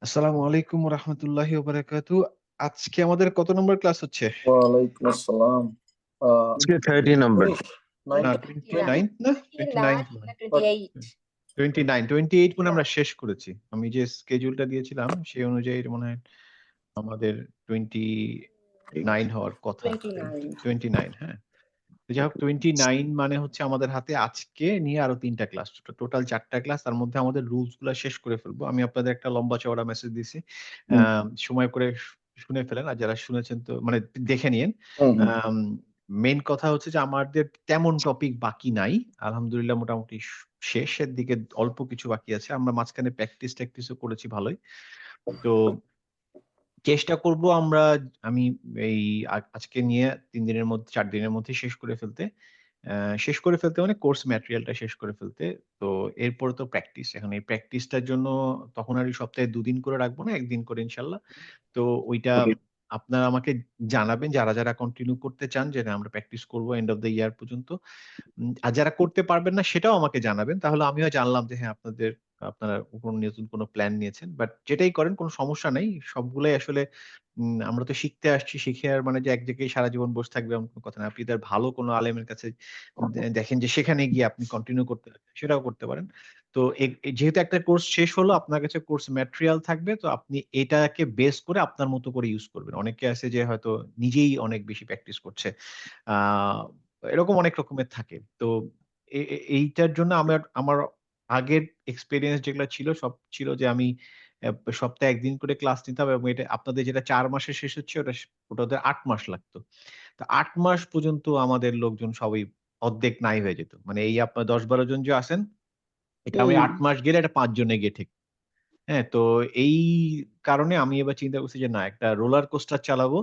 আসসালামু আলাইকুম রহমতুল্লাহি ওবারাকাতু। আজকে আমাদের কত নম্বর ক্লাস হচ্ছে? ওয়ালাইকুম আসসালাম। আজকে 30 নাম্বার। না 20 29 না 29 মনে হয়। 29 28 মনে হয় আমরা শেষ করেছি। আমি যে স্কেডিউলটা দিয়েছিলাম সেই অনুযায়ী মনে হয় আমাদের 29 হওয়ার কথা। 29 হ্যাঁ। তো যাই হোক 29 মানে হচ্ছে আমাদের হাতে আজকে নিয়ে আরো ৩ টা ক্লাস। টোটাল ৪ টা ক্লাস। তার মধ্যে আমাদের রুলস গুলা শেষ করে ফেলবো। আমি আপনাদের একটা লম্বা চওড়া মেসেজ দিছি। আ হুম, সময় করে শুনে ফেলেন। আর যারা শুনেছেন তো মানে দেখে নিয়েন। হুম, হুম। আম মেইন কথা হচ্ছে যে আমাদের তেমন টপিক বাকি নাই। আলহামদুলিল্লাহ মোটামুটি শেষের দিকে অল্প কিছু বাকি আছে। আমরা মাঝখানে প্র্যাকটিসও করেছি ভালোই। তো চেষ্টা করব আমি এই আজকে নিয়ে ৩ দিনের মধ্যে ৪ দিনের মধ্যে শেষ করে ফেলতে। আ শেষ করে ফেলতে মানে কোর্স ম্যাটেরিয়ালটা শেষ করে ফেলতে। তো এরপরে তো প্র্যাকটিস। এখন এই প্র্যাকটিসটার জন্য তখন আর সপ্তাহে ২ দিন করে রাখবো না, ১ দিন করে ইনশাআল্লাহ। তো ওইটা আপনারা আমাকে জানাবেন যারা কন্টিনিউ করতে চান যে না আমরা প্র্যাকটিস করব এন্ড ওফ দ্যা ইয়ার পর্যন্ত। আর যারা করতে পারবেন না সেটাও আমাকে জানাবেন। তাহলে আমিও জানলাম যে হ্যাঁ, আপনারা কোন নতুন কোন প্ল্যান নিয়েছেন। বাট যেটাই করেন কোন সমস্যা নাই। সবগুলাই আসলে আমরা তো শিখতে আসছি। শিখে আর মানে যে এক জায়গায় সারা জীবন বসে থাকবে এমন কোন কথা না। আপনি তার ভালো কোন আলেমের কাছে দেখেন যে সেখানে গিয়ে আপনি কন্টিনিউ করতে সেটাও করতে পারেন। তো যেহেতু একটা কোর্স শেষ হলো আপনার কাছে কোর্স ম্যাটেরিয়াল থাকবে। তো আপনি এটাকে বেস করে আপনার মতো করে ইউস করবেন। অনেকে আছে যে হয়তো নিজেই অনেক বেশি প্র্যাকটিস করছে। আ এরকম অনেক রকমের থাকে। তো এইটার জন্য আমার আগের এক্সপেরিয়েন্স যেগুলা ছিল সব ছিল যে আমি সপ্তাহে ১ দিন করে ক্লাস নিতাম এবং এটা আপনাদের যেটা ৪ মাসে শেষ হচ্ছে ওটা ওদের ৮ মাস লাগতো। তো ৮ মাস পর্যন্ত আমাদের লোকজন সবাই অর্ধেক নাই হয়ে যেত। মানে এই আপনার ১০-১২ জন যে আছেন, এটা আমি ৮ মাস গেলে এটা ৫ জনে গিয়ে ঠেকত। হ্যাঁ? তো এই কারণে আমি এবার চিন্তা করছি যে না একটা রোলার কোস্টার চালাবো।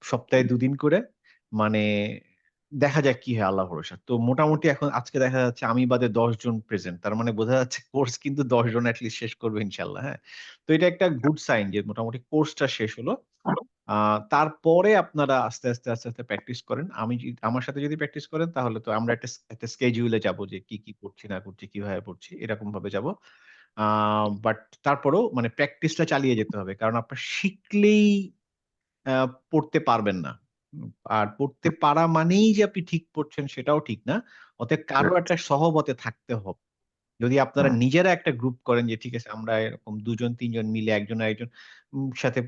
সপ্তাহে ২ দিন করে। মানে দেখা যাক কি হয় আল্লাহ ভরসা। তো মোটামুটি এখন আজকে দেখা যাচ্ছে আমি বাদে ১০ জন প্রেজেন্ট। তার মানে বোঝা যাচ্ছে কোর্স কিন্তু ১০ জন এট লিস্ট শেষ করবে ইনশাআল্লাহ। হ্যাঁ? তো এটা একটা গুড সাইন যে মোটামুটি কোর্সটা শেষ হলো। আ তারপরে আপনারা আস্তে আস্তে প্র্যাকটিস করেন। আমার সাথে যদি প্র্যাকটিস করেন তাহলে তো আমরা একটা স্কেডিউল এ যাবো যে কি পড়ছি না করছি, কিভাবে পড়ছি এরকম ভাবে যাবো। আ বাট তারপরেও মানে প্র্যাকটিসটা চালিয়ে যেতে হবে। কারণ আপনার শিখলেই আ পড়তে পারবেন না। আর পড়তে পারা মানেই যে আপনি ঠিক পড়ছেন সেটাও ঠিক না। অতএব কারো একটা সহবতে থাকতে হবে। যদি আপনারা নিজেরা একটা গ্রুপ করেন যে ঠিক আছে আমরা এরকম ২ জন ৩ জন মিলে একজন আরেকজন সাথে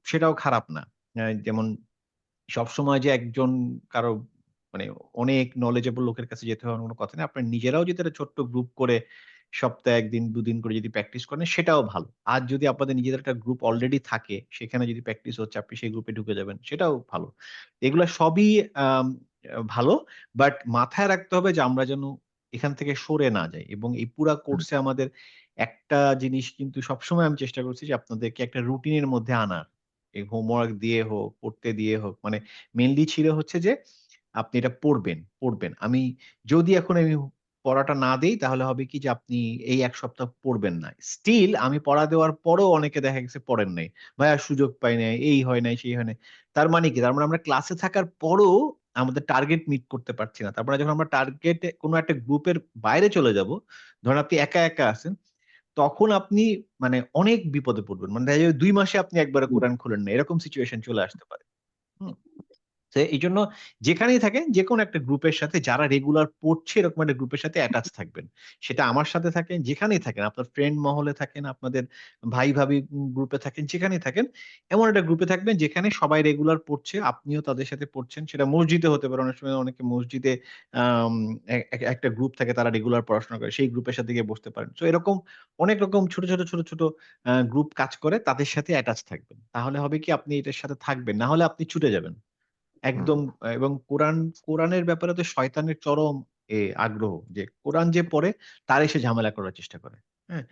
সেটাও খারাপ না। যেমন সবসময় যে একজন কারো মানে অনেক knowledgeable লোকের কাছে যেতে হবে এমন কোন কথা নেই। আপনারা নিজেরাও যদি একটা ছোট্ট গ্রুপ করে সপ্তাহে ১ দিন ২ দিন করে যদি প্র্যাকটিস করেন সেটাও ভালো। আর যদি আপনাদের নিজেদের একটা গ্রুপ অলরেডি থাকে সেখানে যদি প্র্যাকটিস হচ্ছে আপনি সেই গ্রুপে ঢুকে যাবেন সেটাও ভালো। এগুলা সবই আম ভালো। বাট মাথায় রাখতে হবে যে আমরা যেন এখান থেকে সরে না যাই এবং এই পুরা কোর্সে আমাদের একটা জিনিস কিন্তু সবসময় আমি চেষ্টা করছি যে আপনাদেরকে একটা রুটিনের মধ্যে আনার। এই হোমওয়ার্ক দিয়ে হোক, পড়তে দিয়ে হোক মানে মেইনলি ছিল হচ্ছে যে আপনি এটা পড়বেন। যদি এখন আমি পড়াটা না দেই তাহলে হবে কি যে আপনি এই ১ সপ্তাহ পড়বেন না। স্টিল আমি পড়া দেওয়ার পরেও অনেকে দেখা গেছে পড়েন নাই। ভাইয়া সুযোগ পাই নাই, এই হয় নাই, সেই হয় নাই। তার মানে কি? তার মানে আমরা ক্লাসে থাকার পরও আমাদের টার্গেট মিট করতে পারছি না। তারপরে যখন আমরা টার্গেটে কোনো একটা গ্রুপের বাইরে চলে যাব, ধরেন আপনি একা আছেন তখন আপনি মানে অনেক বিপদে পড়বেন। মানে দেখা যাবে ২ মাসে আপনি একবারে কোরআন খুলেন না। এরকম সিচুয়েশন চলে আসতে পারে। হুম? তো এইজন্য যেখানেই থাকেন যেকোনো একটা গ্রুপের সাথে যারা রেগুলার পড়ছে এরকম একটা গ্রুপের সাথে অ্যাটাচ থাকবেন। সেটা আমার সাথে থাকেন, যেখানেই থাকেন, আপনার ফ্রেন্ড মহলে থাকেন, আপনাদের ভাই-ভাবি গ্রুপে থাকেন, যেখানেই থাকেন, এমন একটা গ্রুপে থাকবেন যেখানে সবাই রেগুলার পড়ছে, আপনিও তাদের সাথে পড়ছেন। সেটা মসজিদে হতে পারে, অনেক সময় অনেকে মসজিদে আম একটা গ্রুপ থাকে তারা রেগুলার পড়াশোনা করে। সেই গ্রুপের সাথে গিয়ে বসতে পারেন। সো এরকম অনেক রকম ছোট গ্রুপ কাজ করে তাদের সাথে অ্যাটাচ থাকবেন। তাহলে হবে কি আপনি এটার সাথে থাকবেন। না হলে আপনি ছুটে যাবেন। একদম এবং কোরআনের ব্যাপারে তো শয়তানের চরম আগ্রহ যে কোরআন যে পড়ে তারই সে ঝামেলা করার চেষ্টা করে। হ্যাঁ?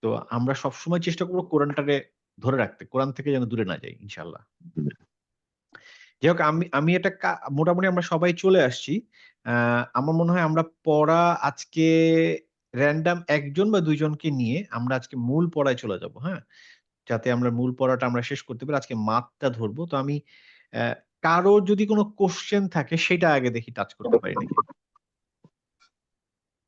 তো আমরা সবসময় চেষ্টা করব কোরআনটাকে ধরে রাখতে। কোরআন থেকে যেন দূরে না যাই ইনশাআল্লাহ। যাই হোক আমি এটা মোটামুটি আমরা সবাই চলে আসছি। আ আমার মনে হয় আমরা পড়া আজকে র‍্যান্ডম ১ জন বা ২ জনকে নিয়ে আমরা আজকে মূল পড়ায় চলে যাব। হ্যাঁ? যাতে আমরা মূল পড়াটা আমরা শেষ করতে পারি। আজকে মাত্রা ধরবো। তো আমি অ্যা কারো যদি কোন কোয়েশ্চেন থাকে সেটা আগে দেখি টাচ করতে পারি নাকি।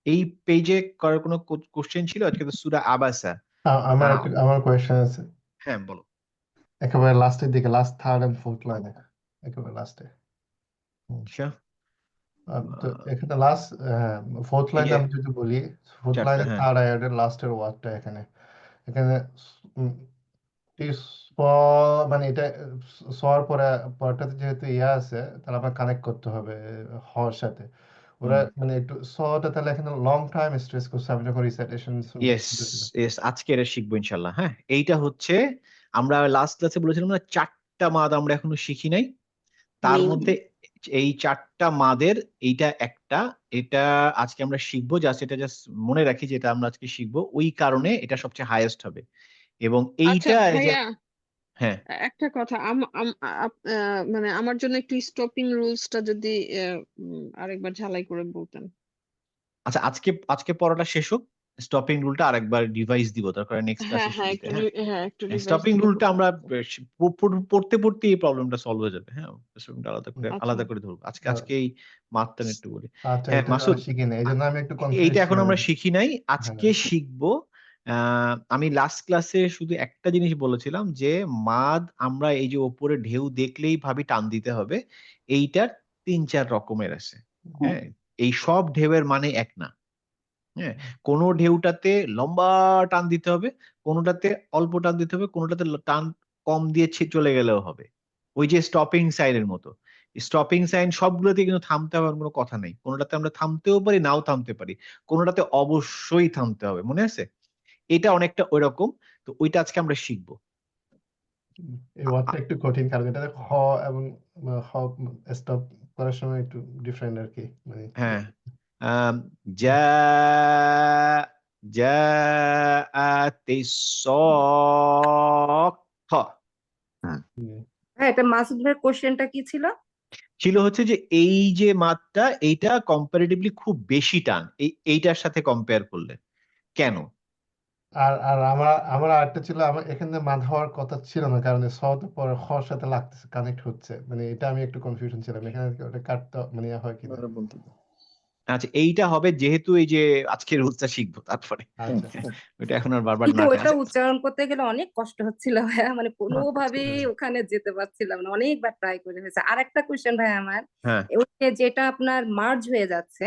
এই পেইজে কারো কোন কোয়েশ্চেন ছিল? আজকে তো সূরা আবাসা। আমার কোয়েশ্চেন আছে হ্যাঁ বলো। একেবারে লাস্টের দিকে, লাস্ট থার্ড এন্ড ফোর্থ লাইনে, একেবারে লাস্টে। আচ্ছা তো এখানে লাস্ট ফোর্থ এই লাইনে যে আমি যদি বলি, ফোর্থ চারটা, লাইনে হ্যাঁ থার্ড আয়ারের লাস্টের ওয়ার্ডটা এখানে এখানে মানে এটা সর পরে পরটাতে যেহেতু ইয়া আছে, তাহলে আমার কানেক্ট করতে হবে হর সাথে। ওরা মানে একটু সটা তাহলে এখানে লং টাইম স্ট্রেস করছে আমি যখন রিসাইটেশন ইয়েস ইয়েস আজকে এটা শিখবো ইনশাল্লাহ। হ্যাঁ এইটা হচ্ছে আমরা লাস্ট ক্লাসে বলেছিলাম না, চারটা মাদ আমরা এখনো শিখি নাই। তার মধ্যে এই চারটা মাদের এইটা একটা, এটা আজকে আমরা শিখবো। জাস্ট এটা জাস্ট মনে রাখি যে এটা আমরা আজকে শিখবো, ওই কারণে এটা সবচেয়ে হাইয়েস্ট হবে। এবং আচ্ছা এইটা এই যে ভাইয়া, হ্যাঁ একটা কথা মানে আমার জন্য একটু স্টপিং রুলসটা যদি আরেকবার ঝালাই করে বলতেন। আচ্ছা আজকে আজকে পড়াটা শেষ হোক, স্টপিং রুলটা আরেকবার ডিভাইস দিব, তারপরে নেক্সট ক্লাসে হ্যাঁ শিখতে। একটু হ্যাঁ একটু রিভাইজ স্টপিং দিলে রুলটা খুব আমরা ভালো হতো। পড়তে পড়তে এই প্রবলেমটা সলভ হয়ে যাবে। হ্যাঁ স্টপিংটা আচ্ছা আলাদা করে ধরবো। আজকে এই মাত্রা একটু বলি। আচ্ছা, হ্যাঁ এটা মাসুদ, শিখি না, এই জন্য আমি একটু এইটা কনফিউজ এখন ছিলাম। আমরা শিখি নাই, হ্যাঁ আজকে শিখবো। আমি লাস্ট ক্লাসে শুধু একটা জিনিস বলেছিলাম যে মাদ আমরা এই যে ওপরে ঢেউ দেখলেই ভাবি টান দিতে হবে, এইটার 3-4 রকমের আছে। হ্যাঁ এই সব ঢেউয়ের মানে এক না। হ্যাঁ কোনো ঢেউটাতে লম্বা টান দিতে হবে, কোনোটাতে অল্প টান দিতে হবে, কোনোটাতে টান কম দিয়ে চলে গেলেও হবে। ওই যে স্টপিং সাইনের মতো, স্টপিং সাইন সবগুলোতে কিন্তু থামতে হবে কোনো কথা নেই। কোনোটাতে আমরা থামতেও পারি, নাও থামতে পারি, কোনোটাতে অবশ্যই থামতে হবে। মনে আছে? এটা অনেকটা ওইরকম। তো ওইটা আজকে আমরা শিখবো। এই ওয়ার্ডটা একটু কঠিন, কারণ এটা হ এবং হ স্টপ করার সময় একটু ডিফারেন্ট আর কি, মানে হ্যাঁ যা যা হ্যাঁ, এটা মাসুদ ভাইয়ের কোশ্চেনটা কি ছিল? ছিল হচ্ছে যে এই যে মাত্রা, এইটা কম্পারেটিভলি খুব বেশি টান এইটার সাথে কম্পেয়ার করলে কেন? আর আর আমার আমার আরেকটা ছিল, আমার এখানে মাদ হওয়ার কথা ছিল না, কারণ সতে পরে হর সাথে লাগতেছে, কানেক্ট হচ্ছে, মানে এটা আমি একটু কনফিউশন ছিলাম এখানে, ওটা কাটতে মানে হয় কিনা। আচ্ছা এইটা হবে যেহেতু এই যে আজকের রুলসটা শিখবো তারপরে আচ্ছা ওইটা এখন আর বারবার কিন্তু না ওইটা উচ্চারণ করতে গেলে অনেক কষ্ট হচ্ছিল ভাইয়া, মানে কোনোভাবেই হ্যাঁ। ওখানে যেতে পারছিলাম না, অনেকবার ট্রাই করে হয়েছে। আর একটা কোশ্চেন ভাই আমার, হ্যাঁ ওই যে যেটা আপনার মার্জ হয়ে যাচ্ছে,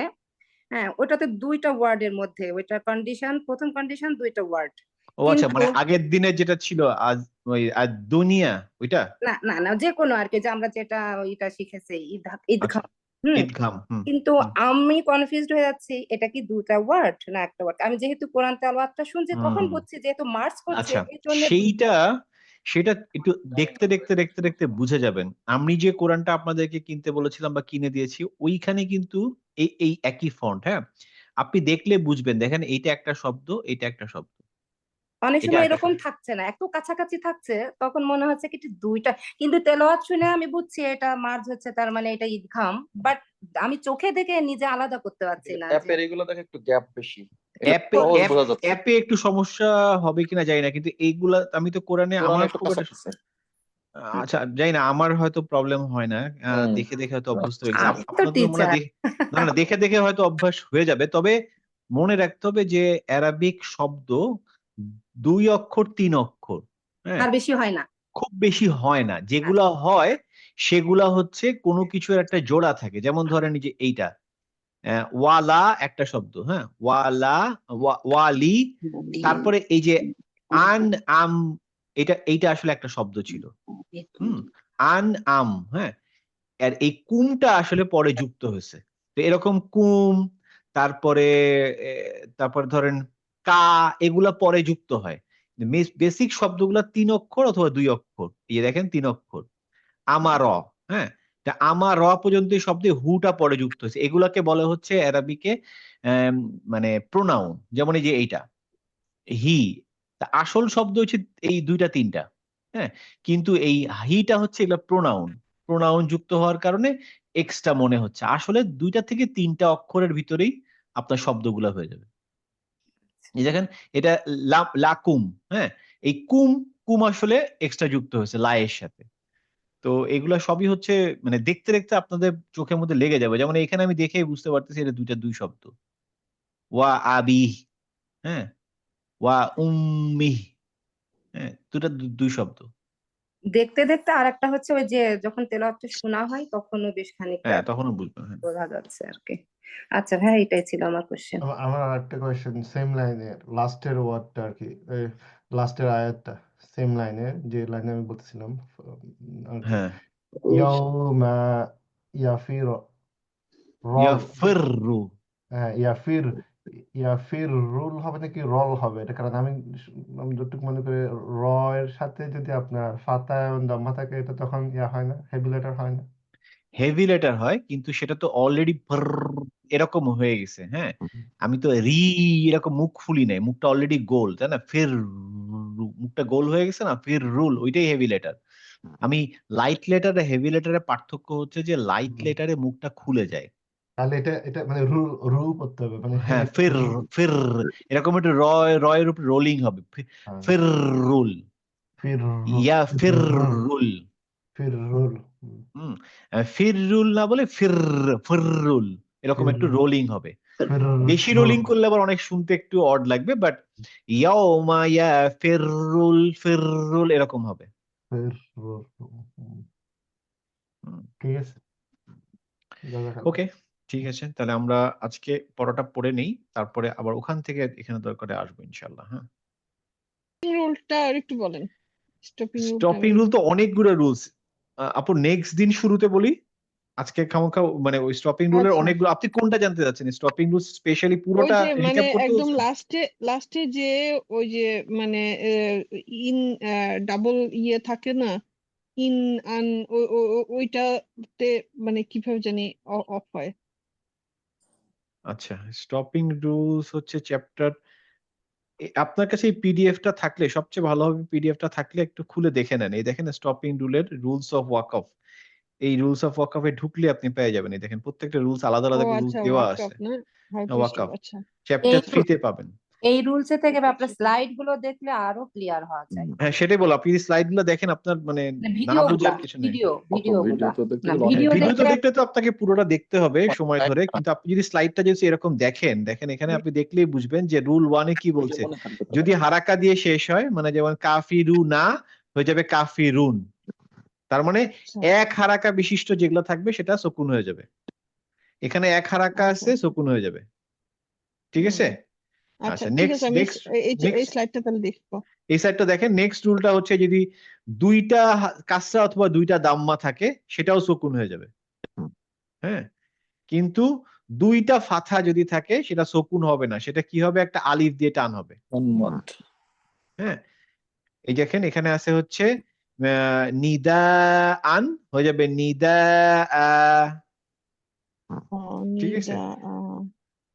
হ্যাঁ ওটাতে দুইটা ওয়ার্ডের মধ্যে, ওইটা কন্ডিশন, প্রথম কন্ডিশন দুইটা ওয়ার্ড, ও আচ্ছা, কিন্তু মানে আগের দিনে যেটা ছিল আজ ওই আজ দুনিয়া ওইটা। না না না, যে কোনো আর কি, যে আমরা যেটা ওইটা শিখেছি আচ্ছা ঈদগাম। হুম, ঈদগাম। কিন্তু আমি কনফিউজড হয়ে যাচ্ছি, এটা কি দুটা ওয়ার্ড না একটা ওয়ার্ড? আমি যেহেতু কোরআন তেলাওয়াতটা শুনছি তখন বুঝছি যেহেতু মার্চ করছে আচ্ছা এই জন্য। সেটা একটু দেখতে দেখতে দেখতে দেখতে বুঝে যাবেন। আমি যে কোরআনটা আপনাদেরকে কিনতে বলেছিলাম বা কিনে দিয়েছি, ওইখানে কিন্তু এই এই একই ফন্ট। হ্যাঁ আপনি দেখলে বুঝবেন, দেখেন এইটা একটা শব্দ, এটা একটা শব্দ, অনেক এটা সময় একটা এরকম থাকছে না, এত কাছাকাছি থাকছে, তখন মনে হচ্ছে কি দুইটা, কিন্তু তেলাওয়াত শুনে আমি বুঝছি এটা মার্জ হচ্ছে, তার মানে এটা ঈদগাম, বাট আমি চোখে দেখে নিজে আলাদা করতে পারছি না যে অ্যাপের এগুলো দেখে একটু গ্যাপ বেশি, অ্যাপে সহজ বোঝা যাচ্ছে। অ্যাপে একটু সমস্যা হবে কিনা জানি না, কিন্তু এইগুলা আমি তো কোরআনে কোরআনে আমার একটু খুব একটা কাছাকাছি। আচ্ছা জানি না, আমার হয়তো প্রবলেম হয় না। দেখে দেখে হয়তো অভ্যস্ত হয়ে গেছি। আমি তো আপনাদের মনে হয় টিচার। না না দেখে দেখে হয়তো অভ্যাস হয়ে যাবে। তবে মনে রাখতে হবে যে অ্যারাবিক শব্দ 2 অক্ষর 3 অক্ষর, হ্যাঁ আর বেশি হয় না। খুব বেশি হয় না। যেগুলা হয় সেগুলা হচ্ছে কোনো কিছুর একটা জোড়া থাকে। যেমন ধরেন এই যে এইটা ওয়ালা একটা শব্দ, হ্যাঁ ওয়ালা ওয়ালি, তারপরে এই যে আন আম, এইটা আসলে একটা শব্দ ছিল। আন আম, হ্যাঁ আর এই কুমটা আসলে পরে যুক্ত হয়েছে। তো এরকম কুম, তারপরে তারপরে ধরেন কা, এগুলা পরে যুক্ত হয়। বেসিক শব্দগুলা 3 অক্ষর অথবা 2 অক্ষর। এই যে দেখেন 3 অক্ষর। আমার, হ্যাঁ আমার পর্যন্ত এই শব্দে হুটা পরে যুক্ত হয়েছে। এগুলাকে বলা হচ্ছে অ্যারাবিকে মানে প্রোনাউন। যেমন এই যে এইটা হি, আসল শব্দ হচ্ছে এই 2টা 3টা, হ্যাঁ কিন্তু এই হিটা হচ্ছে এগুলা প্রোনাউন। প্রোনাউন যুক্ত হওয়ার কারণে এক্সট্রা মনে হচ্ছে, আসলে 2টা থেকে 3টা অক্ষরের ভিতরেই আপনার শব্দগুলা হয়ে যাবে। এই দেখেন এটা লাকুম, হ্যাঁ এই কুম, কুম আসলে এক্সট্রা যুক্ত হয়েছে লায়ের সাথে। তো এগুলা সবই হচ্ছে মানে দেখতে দেখতে আপনাদের চোখের মধ্যে লেগে যাবে। যেমন এখানে আমি দেখেই বুঝতে পারতেছি এটা 2টা 2 শব্দ। ওয়া আবি, হ্যাঁ ওয়া উম্মিহ। হ্যাঁ, দুই শব্দ। দেখতে দেখতে আর একটা হচ্ছে ওই যে যখন তেলাওয়াতটা শোনা হয় তখনও বেশ খানিকটা হ্যাঁ, তখনও বুঝবেন। হ্যাঁ। বোঝা যাচ্ছে আর কি। আচ্ছা ভাই, এটাই ছিল আমার কোশ্চেন। আমার আরেকটা কোয়েশ্চেন সেম লাইনের লাস্টের ওয়ার্ডটা আর কি, লাস্টের আয়াতটা সেম লাইনের যে লাইনে আমি বলতেছিলাম আর কি, হ্যাঁ, ইয়াউমা ইয়াফির রল, ইয়াফিররু। হ্যাঁ ইয়াফির রুল হবে নাকি রল হবে এটা, কারণ আমি যতটুকু মনে করি র এর সাথে যদি আপনার ফাতা এবং দাম্মা থাকে এটা তখন ইয়া হয় না, হেভি লেটার হয় না। হেভি লেটার হয়, কিন্তু সেটা তো অলরেডি এরকম হয়ে গেছে। হ্যাঁ, আমি তো এরকম মুখ ফুলি নাই, মুখটা অলরেডি গোল, তাই না? মুখটা গোল হয়ে গেছে না, ফির রুল, ওইটাই হেভি লেটার। আমি লাইট লেটার আর হেভি লেটারের পার্থক্য হচ্ছে যে লাইট লেটারে মুখটা খুলে যায়। তাহলে এটা এটা মানে রু করতে হবে, মানে হ্যাঁ, হেভি ফির ফির এরকম একটু রয়ের উপর রোলিং হবে। ফির রুল, ফির ইয়া ফির রুল। ফির রুল হুম, ফির রুল না বলে ফিররুল, এরকম একটু রোলিং হবে। বেশি রোলিং করলে আবার অনেক শুনতে একটু অড লাগবে, বাট ইয়াউমা ফিররুল এরকম হবে। ঠিক আছে, ওকে, ঠিক আছে, তাহলে আমরা আজকে পড়াটা পড়ে নেই, তারপরে আবার ওখান থেকে এখানে দরকারে আসবো ইনশাল্লাহ। হ্যাঁ, রুলটা আর একটু বলেন। স্টপিং রুল তো অনেকগুলো রুলস। আপু নেক্সট দিন শুরুতে বলি, আজকে খামোখা মানে ওই স্টপিং রুলের আচ্ছা, অনেকগুলো। আপনি কোনটা জানতে চাচ্ছেন? স্টপিং রুল স্পেশালি ওই পুরোটা যে মানে রিক্যাপ করতে একদম বলছেন? লাস্টে যে ওই যে মানে ইন ডাবল ইয়ে থাকে না, ইন আন, ওইটাতে মানে কিভাবে জানি অফ হয়। আচ্ছা, স্টপিং রুলস হচ্ছে চ্যাপ্টার। আপনার কাছে এই পিডিএফটা থাকলে সবচেয়ে ভালো হবে, পিডিএফটা থাকলে একটু খুলে দেখে নেন। এই দেখেন স্টপিং রুলের রুলস অফ ওয়াকফ। এই রুলস অফ ওয়াকফে ঢুকলে আপনি পেয়ে যাবেন। এই দেখেন প্রত্যেকটা রুলস আলাদা ও আলাদা রুলস আচ্ছা, দেওয়া ওয়াকআপ আছে। না, হাউ টু ওয়াকফ আচ্ছা। চ্যাপ্টার এই 3 তে পাবেন। এই রুলস থেকে আপনার স্লাইড গুলো দেখলে আরো ক্লিয়ার হওয়া যায়। হ্যাঁ, সেটাই বলো। আপনি স্লাইড গুলো দেখেন, আপনার মানে না ভিডিও গুলা, বোঝার কিছু নেই। ভিডিও ভিডিও গুলা তো দেখতে না, গেলে অনেক ভিডিও ভিডিও তো দেখলে দেখতে তো আপনাকে পুরোটা দেখতে হবে সময় ধরে, কিন্তু আপনি যদি স্লাইডটা যদি এরকম দেখেন এখানে আপনি দেখলেই বুঝবেন যে রুল 1 এ কি বলছে। মনে থাকবে তো। যদি হারাকা দিয়ে শেষ হয়, মানে যেমন কাফিরু না হয়ে যাবে কাফিরুন, তার মানে আচ্ছা, এক হারাকা বিশিষ্ট যেগুলো থাকবে সেটা সুকুন হয়ে যাবে। এখানে এক হারাকা আছে, সুকুন হয়ে যাবে। ঠিক আছে? আচ্ছা আচ্ছা, ঠিক আছে, আমি নেক্সট এই নেক্সট স্লাইডটা তাহলে দেখবো। এই সাইডটা দেখেন। নেক্সট রুলটা হচ্ছে যদি দুইটা কাসরা অথবা দুইটা দাম্মা থাকে সেটাও সুকুন হয়ে যাবে। হ্যাঁ, কিন্তু দুইটা ফাথা যদি থাকে সেটা সুকুন হবে না, সেটা কি হবে? একটা আলিফ দিয়ে টান হবে। উন্মত। হ্যাঁ, এই দেখেন এখানে আছে হচ্ছে নিদা আন হয়ে যাবে নিদা আ। ঠিক আছে?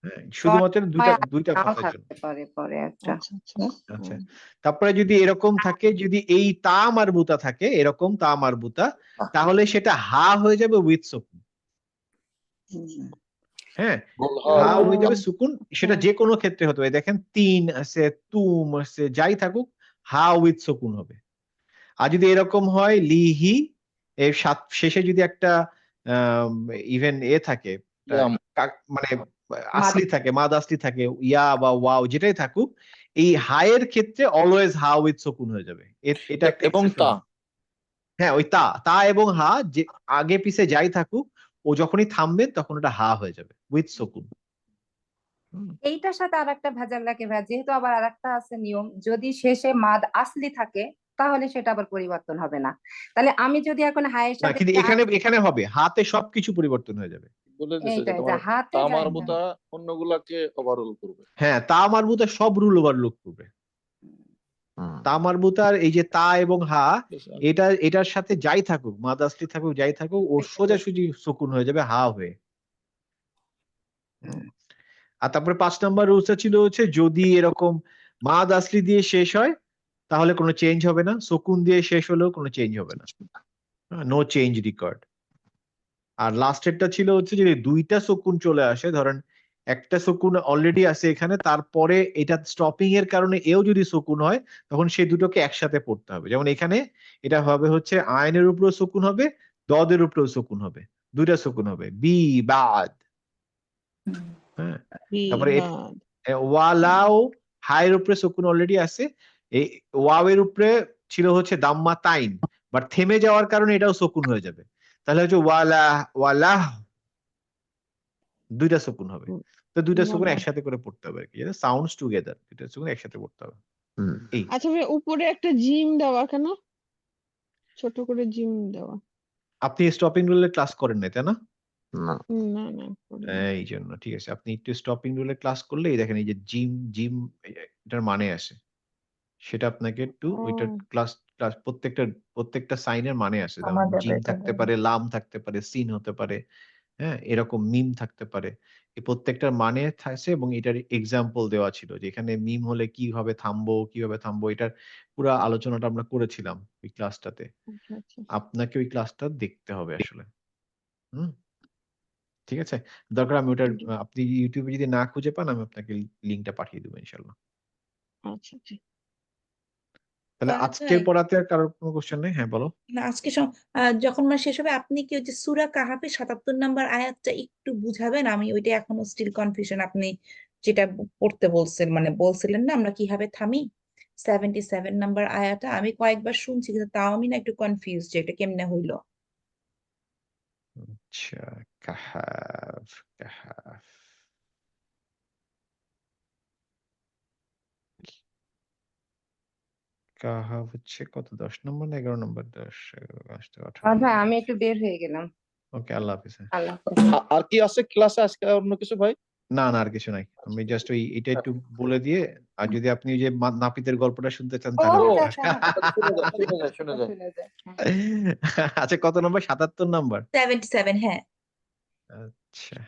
হ্যাঁ, শুধুমাত্র দুইটা নাও ফাথার জন্য। থাকতে পারে পরে একটা। আচ্ছা আচ্ছা আচ্ছা, তারপরে যদি এরকম থাকে, যদি এই তা মারবুতা থাকে, এরকম তা মারবুতা, তাহলে সেটা হা হয়ে যাবে উইথ সুকুন। হ্যাঁ, হা হয়ে যাবে সুকুন। সেটা যে কোনো ক্ষেত্রে হতে পারে। দেখেন তিন আছে, তুম আছে, যাই থাকুক হা উইথ সুকুন হবে। আর যদি এরকম হয় লিহি এর শেষে যদি একটা ইভেন থাকে, মানে আসলি থাকে, মাদ আসলি থাকে, ইয়া বা ওয়াও যেটাই থাকুক, এই হায়ের ক্ষেত্রে অলওয়েজ হা উইথ সুকুন হয়ে যাবে। এটা একটা এবং exception। তা হ্যাঁ, ওই তা এবং হা যে আগে পিছে যাই থাকুক, ও যখনই থামবেন তখন ওটা হা হয়ে যাবে উইথ সুকুন। এইটার সাথে আরেকটা ভেজাল লাগে ভাই, যেহেতু আবার আরেকটা আছে নিয়ম, যদি শেষে মাদ আসলি থাকে তাহলে সেটা আবার পরিবর্তন হবে না। তাহলে আমি যদি এখন হায়ের না, সাথে কিন্তু এখানে হবে হাতে সবকিছু পরিবর্তন হয়ে যাবে। বলে দিছে যে এইটাই যে তোমার হাতে তা যায় না। মারবুতা অন্যগুলাকে ওভারঅল করবে। হ্যাঁ, তা মারবুতা সব রুল ওভারলুক করবে। তা মারবুতার এই যে তা এবং হা, এটার সাথে যাই থাকুক, মাদ আসলি থাকুক, যাই থাকুক, ও সোজাসুজি সুকুন হয়ে যাবে হা হয়ে। আর তারপরে 5 নাম্বার রুলসটা ছিল হচ্ছে যদি এরকম মাদ আসলি দিয়ে শেষ হয় তাহলে কোনো চেঞ্জ হবে না, সুকুন দিয়ে শেষ হলেও কোনো চেঞ্জ হবে না, নো চেঞ্জ রিকর্ড। আর লাস্টেরটা ছিল হচ্ছে যদি দুইটা সুকুন চলে আসে, ধরেন একটা সুকুন অলরেডি আছে এখানে, তারপরে এটা স্টপিং এর কারণে এও যদি সুকুন হয়, তখন সেই দুটোকে একসাথে পড়তে হবে। যেমন এখানে এটা হবে হচ্ছে আইনের উপরেও সুকুন হবে, দদের উপরেও সুকুন হবে, দুইটা সুকুন হবে, বি বাদ। হ্যাঁ, তারপরে ওয়ালাও হায়ের উপরে সুকুন অলরেডি আছে, এই ওয়াওয়ের উপরে ছিল হচ্ছে দাম্মা তাইন, বাট থেমে যাওয়ার কারণে এটাও সুকুন হয়ে যাবে। তাহলে হচ্ছে ওয়ালা ওয়ালাহ, দুইটা সুকুন হবে। তো দুইটা সুকুন ওয়ালাহ। একসাথে করে পড়তে হবে আর কি, সাউন্ডস টুগেদার, দুইটা সুকুন একসাথে পড়তে হবে। এই আচ্ছা ভাই, উপরে একটা জিম দেওয়া কেন? ছোট করে জিম দেওয়া? আপনি স্টপিং রুলের ক্লাস করেন নাই তাই না? না, না না করিনি। এই জন্য ঠিক আছে, আপনি একটু স্টপিং রুলের ক্লাস করলে এই দেখেন এই যে জিম জিম এটার মানে আসে, সেটা আপনাকে একটু ওইটার ও ক্লাস ক্লাস প্রত্যেকটা সাইনের মানে আসে, যেমন আমাদের জিম এটা থাকতে পারে, লাম থাকতে পারে, সিন হতে পারে, হ্যাঁ এরকম মিম থাকতে পারে, এই প্রত্যেকটার মানে থাকছে এবং এটার এক্সাম্পল দেওয়া ছিল যে এখানে মিম হলে কিভাবে থামবো, এটার পুরো আলোচনাটা আমরা করেছিলাম ওই ক্লাসটাতে। আচ্ছা আচ্ছা আপনাকে ওই ক্লাসটা দেখতে হবে আসলে। হুম, ঠিক আছে, দরকার আমি ওটার আপনি ইউটিউবে যদি না খুঁজে পান আমি আপনাকে লিঙ্কটা পাঠিয়ে দেবো ইনশাল্লাহ। আচ্ছা আচ্ছা। তাহলে ফারাদ আজকের ভাই, পড়াতে আর কারোর কোনো কোশ্চেন নেই? হ্যাঁ বলো। না আজকে যখন মানে শেষ হবে, আপনি কি ওই যে সূরা কাহাফের ৭৭ নাম্বার আয়াতটা একটু বুঝাবেন? আমি ওইটা এখনো স্টিল কনফিউশন। আপনি যেটা পড়তে বলছেন, মানে বলছিলেন না আমরা কিভাবে থামি, 77 নাম্বার আয়াতটা আমি কয়েকবার শুনছি, কিন্তু তাও আমি না একটু কনফিউজ যে এটা কেমনে হইলো। আচ্ছা, কাহাফ কাহাফ কাহাফ হচ্ছে কত, 10 নম্বর না 11 নম্বর? 10, 18, ভাই আমি একটু বের হয়ে গেলাম। ওকে, আল্লাহ হাফিজ। আল্লাহ হাফেজ। আর কি আছে ক্লাসে আজকে, অন্য কিছু ভাই? না না আর কিছু নাই, আমি জাস্ট ওই এটা একটু বলে দিয়ে, আর যদি আপনি ওই যে নাপিতের গল্পটা শুনতে চান ও তাহলে আচ্ছা আচ্ছা শুনে যায়। শুনে যায়। আচ্ছা, কত নম্বর? 77 নম্বর। 77, হ্যাঁ। আচ্ছা,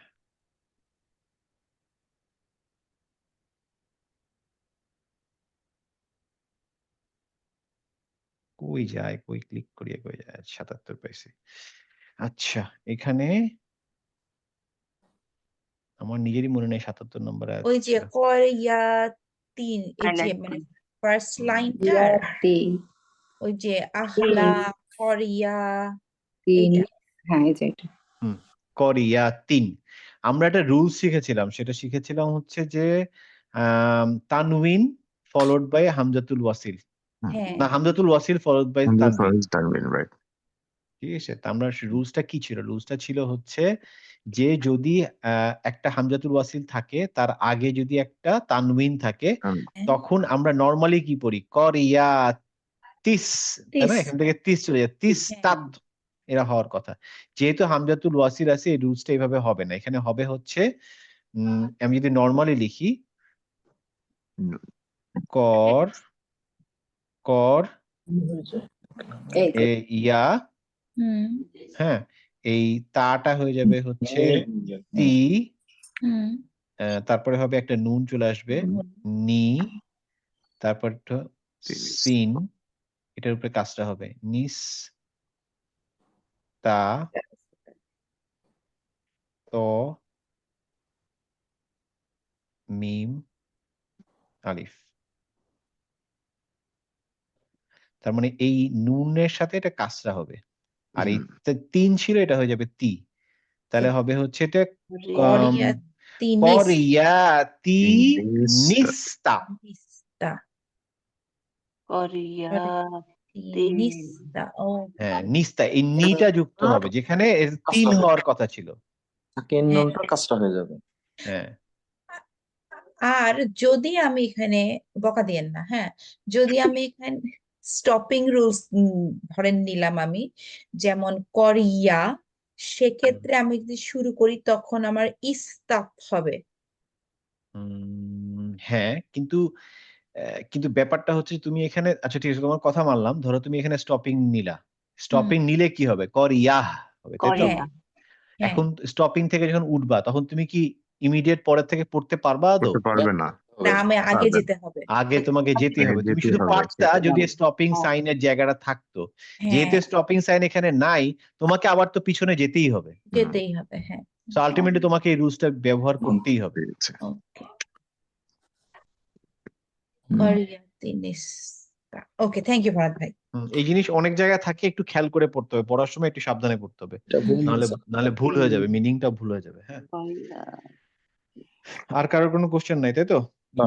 কই ক্লিক করিয়ে কই যায়? 77 পাইছি। আচ্ছা, এখানে আমার নিজেরই মনে নেই 77 নম্বর আয়াত ওই যে ছিল। করিয়াতিন, এই যে মানে ফার্স্ট লাইনটার ইয়াতি ওই যে আহলা করিয়া, তিন, এইটা। হ্যাঁ এই যে এটা। করিয়া 3 আমরা একটা রুল শিখেছিলাম হচ্ছে যে তানউইন ফলোড বাই হামজাতুল ওয়াসিল, হ্যাঁ না হামজাতুল ওয়াসিল ফলোড বাই তানউইন। রাইট। ঠিক আছে, তা আমরা রুলসটা কি ছিল? রুলসটা ছিল হচ্ছে যে যদি একটা হামজাতুল ওয়াসিল থাকে, তার আগে যদি একটা তানউইন থাকে, তখন আমরা নরমালি কি পড়ি? করিয়া তিস, তাই না? তিস। এখান থেকে তিস চলে যায়, তিস হ্যাঁ। তাত এরা হওয়ার কথা। যেহেতু হামজাতুল ওয়াসিল আছে, এই রুলসটা এইভাবে হবে না, এখানে হবে হচ্ছে আমি যদি নরমালি লিখি, কর কর এই যে ইয়া, হুম হ্যাঁ এই তাটা হয়ে যাবে হচ্ছে তি, হুম তারপরে হবে একটা নুন চলে আসবে, নি, তারপর সিন, এটার উপরে কাজটা হবে নিস তা তো মিম আলিফ। তার মানে এই নুনের সাথে এটা কাসরা হবে, আর এই 3 ছিল, এটা হয়ে যাবে তি, তাহলে হবে হচ্ছে এটা করিয়াতিনিস করিয়াতি নিস্তা। নিস্তা করিয়াতি নিস্তা। ও হ্যাঁ নিস্তা, এই নিটা যুক্ত হবে যেখানে 3 হওয়ার কথা ছিল। সাকিন নুনটা কাজটা হয়ে যাবে। হ্যাঁ, আর যদি আমি এখানে, বকা দিয়েন না, হ্যাঁ, যদি আমি এখানে স্টপিং রুলস ধরেন নিলাম আমি, যেমন করিয়া, সেক্ষেত্রে আমি যদি শুরু করি তখন আমার ইস্তাপ হবে। হ্যাঁ কিন্তু কিন্তু ব্যাপারটা হচ্ছে তুমি এখানে, আচ্ছা ঠিক আছে তোমার কথা মানলাম, ধরো তুমি এখানে স্টপিং নিলা, স্টপিং নিলে কি হবে? করিয়াহ হবে, তাই তো? হ্যাঁ হ্যাঁ এখন স্টপিং থেকে যখন উঠবা তখন তুমি কি ইমিডিয়েট পরের থেকে পড়তে পারবা আদৌ? পারবে না। না, আমি আগে পারবে। যেতে হবে। আগে তোমাকে যেতে হবে, তুমি যেতে শুধু হবে, পারতা সেটাই। যদি স্টপিং সাইনের জায়গাটা থাকতো। হ্যাঁ যেহেতু স্টপিং সাইন এখানে নাই, তোমাকে আবার তো পিছনে যেতেই হবে, যেতেই হবে, হ্যাঁ। সো আলটিমেটলি তোমাকে এই রুলসটা ব্যবহার করতেই হবে। পেরেছে। ওকে, করিয়াতিনিস্তা। ওকে, থ্যাংক ইউ ফারাদ ভাই। এই জিনিস অনেক জায়গায় থাকে, একটু খেয়াল করে পড়তে হবে, পড়ার সময় একটু সাবধানে পড়তে হবে, এটা ভুল নাহলে বলছে। নাহলে ভুল হয়ে যাবে, মিনিংটা ভুল হয়ে যাবে। হ্যাঁ, আর কারোর কোনো কোশ্চেন নাই তাই তো?